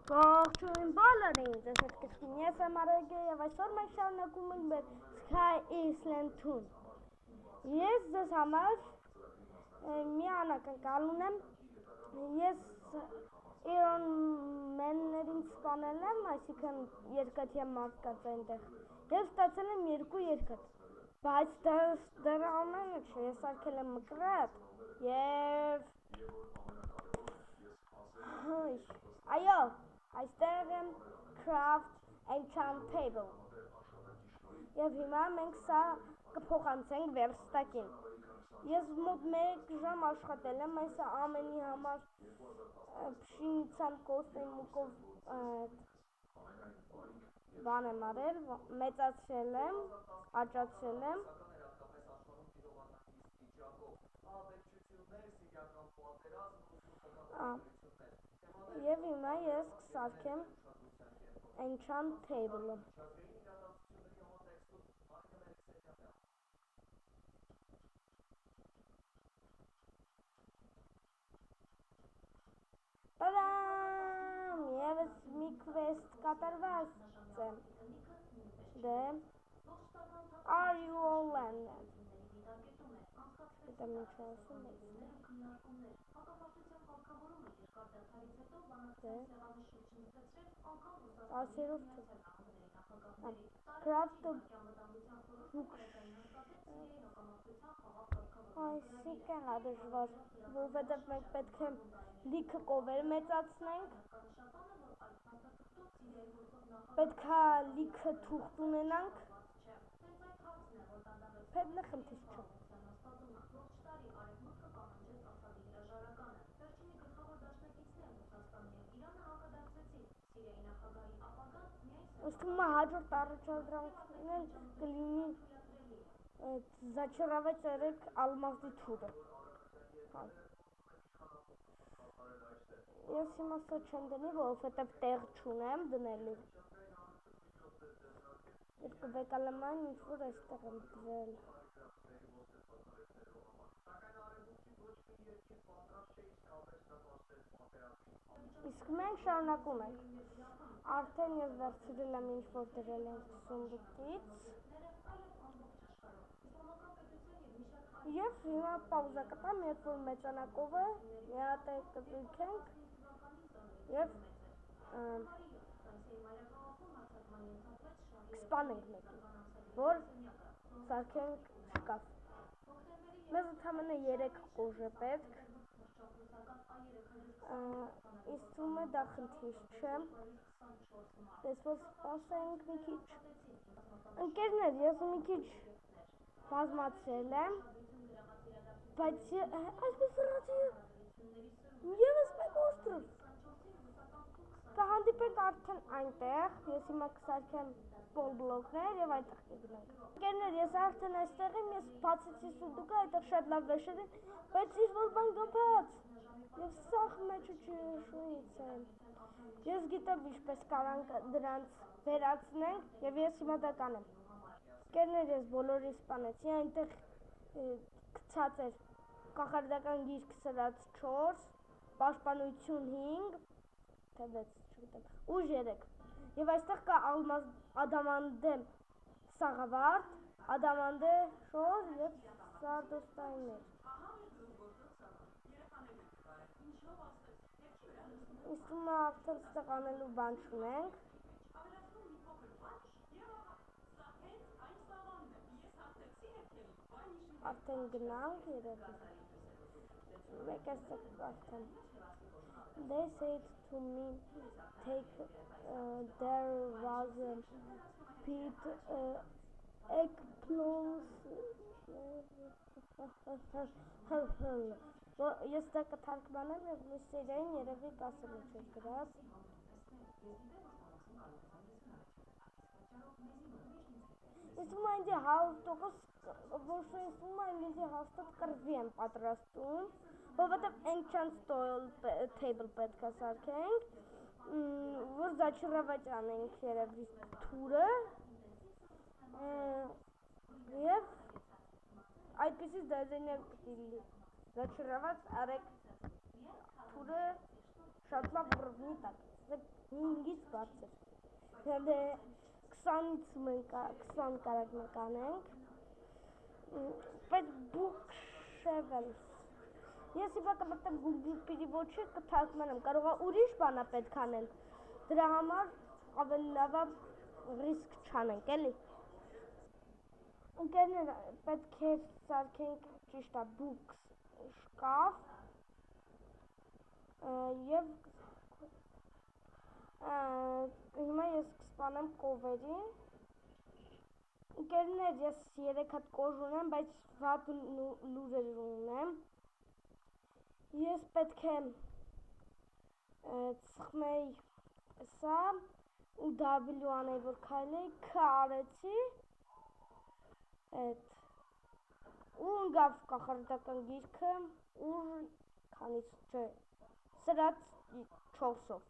Ողջույն բոլորին, ձեզ հետ կրկին ես եմ Արեգը և այսօր մենք շարունակում ենք մեր Sky Island Tour-ն։ Ես ձեզ համար մի անակնկալ ունեմ, ես Iron Man-ներին սպանել եմ, այսինքն երկաթյա մարդկանց այնտեղ, և ստացել եմ 2 երկաթ, բայց դեռ ամենը չէ, ես արգել եմ մկրատ և այո, այստեղ եմ Craft Enchant Table և հիմա մենք սա կփոխանցենք վերստակին։ Ես մոտ 1 ժամ աշխատել եմ այս ամենի համար, փշինցան կոստյումով բան եմ արել, մեծացրել եմ, աճացրել եմ և հիմա ես կսարքեմ Enchant Table-ը։ Տադամ! Եվս մի quest կատարված է։ Դե, are you all landed? Գիտեմ ինչ ասում է։ Դե, 10-րդ Craft the book. Այսինքն դժվար, որովհետև մենք պետք է լիքը կովեր մեծացնենք, պետք է լիքը թուղթ ունենանք, պետք խնդիր չէ։ Ըստ հաջորդ առաջադրանքն կլինի зачаровать алмазный թուրը։ Ես հիմա սա չեմ դնի, որովհետև տեղ չունեմ դնելու։ Ես կվեկալեմ այն, ինչ որ այստեղ եմ դրել։ Իսկ մենք շարունակում ենք։ Արդեն ես վերցրել եմ ինչ որ դրել ենք սունդուկից։ Եվ հիմա պաուզա կտամ, երբ որ մեծանակով է, մի հատ է կզույքենք և կսպանենք մեկին, որ սարքենք շկաֆ։ Մեզ ընդամենը 3 կոժ է պետք, ինձ թվում է դա խնդիր չէ, դες որ սպասենք մի քիչ։ Ընկերներ, ես մի քիչ բազմացրել եմ, բայց այսպես սրացի ևս մեկ օստրով։ Կհանդիպենք արդեն այնտեղ, ես հիմա կսարքեմ բլոկներ և այնտեղ կգնանք։ Ընկերներ, ես արդեն այստեղ եմ, ես բացեցի սունդուկը, այնտեղ շատ լավ վեշեր են, բայց ինչ-որ բան գնաց, և սաղ մեջը չշույց է։ Ես գիտեմ ինչպես կարանք դրանց վերացնենք, և ես հիմա դա կանեմ։ Ընկերներ, ես բոլորին սպանեցի, այնտեղ գցած էր կախարդական գիրք սրած 4, պաշտպանություն 5, թե 6, չգիտեմ, ուժ 3, և այստեղ կա ադամանդե սաղավարտ, ադամանդե շոր և սարդոստայններ։ Ինձ թվում է արդեն ստեղ անելու բան չունենք։ Արդեն գնանք երևի։ Մեկ այստեղ արդեն։ They said to me, take there was a pit eggplants ես դա կթարգմանեմ և մի սերիային երևի կասեմ ինչ էր գրած։ Ինձ թվում է ինձ 100%, որ ինձ թվում է ինձ հաստատ կռվի եմ պատրաստում, որովհետև Enchant Table պետք է սարքենք, որ зачаровать անենք երևի թուրը, և այդպիսի դեզայներ պիտի լի, зачаровать արեք թուրը շատ լավ ռվնի տակ, 5-ից բարձր։ Դե 20-ից մենք 20 կարակ նկանենք, բայց bookshelf-ը։ Ես իբա կմտնեմ Google переводчик կթարգմանեմ, կարողա ուրիշ բանա պետք անել, դրա համար ավելի լավա ռիսկ չանենք, էլի։ Ընկերներ, պետք է սարքենք ճիշտ է books շկաֆ և հիմա ես կսպանեմ կովերի։ Ընկերներ, ես 3 հատ կոժ ունեմ, բայց վատ լուրեր ունեմ։ Ես պետք է ծխմեի սա ու W անեի, որ քայլեի, K արեցի, ու ընգավ կախարդական գիրքը, ուր քանից չէ, սրած 4-ով։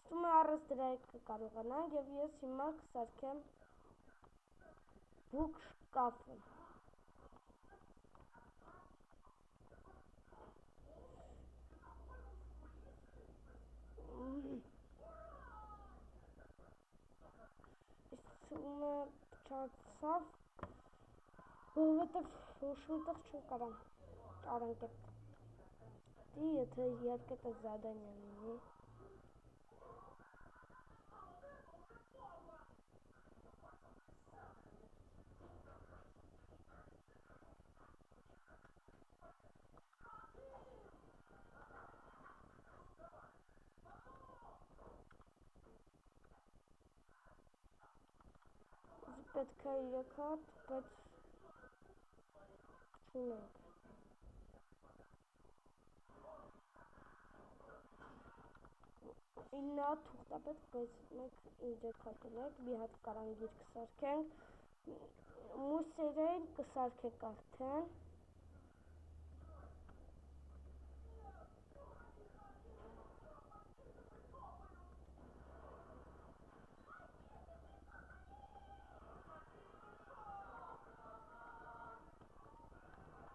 Ստում է առս դրա կկարողանանք և ես հիմա կսարքեմ բուկ շկաֆը։ Ստում է չացավ, որովհետև ոչ մտեղ չկարամ ճարանք է։ Դի եթե իհարկե դա զադանյա լինի։ Պետք է 3 հատ, բայց չունենք։ 9 հատ թուղթ է պետք, բայց մենք 3 հատ ունենք, մի հատ կարան գիրք սարքենք, մուսերեն կսարքենք արդեն։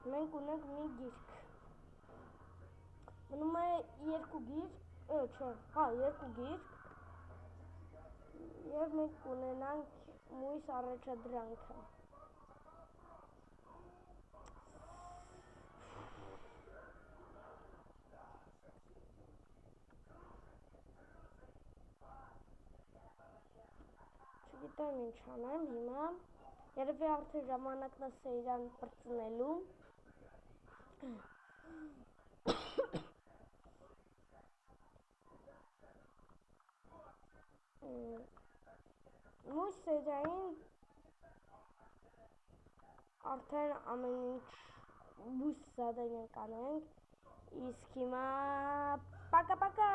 Մենք ունենք մի գիրք, մնում է 2 գիրք, չէ, հա 2 գիրք, և մենք ունենանք մույս առաջադրանքը։ Չգիտեմ ինչ անեմ հիմա, երևի արդեն ժամանակն է սեյրան պրծնելու։ Մույս սերային արդեն ամեն ինչ մույս զադանյան կանենք, իսկ հիմա պակա-պակա։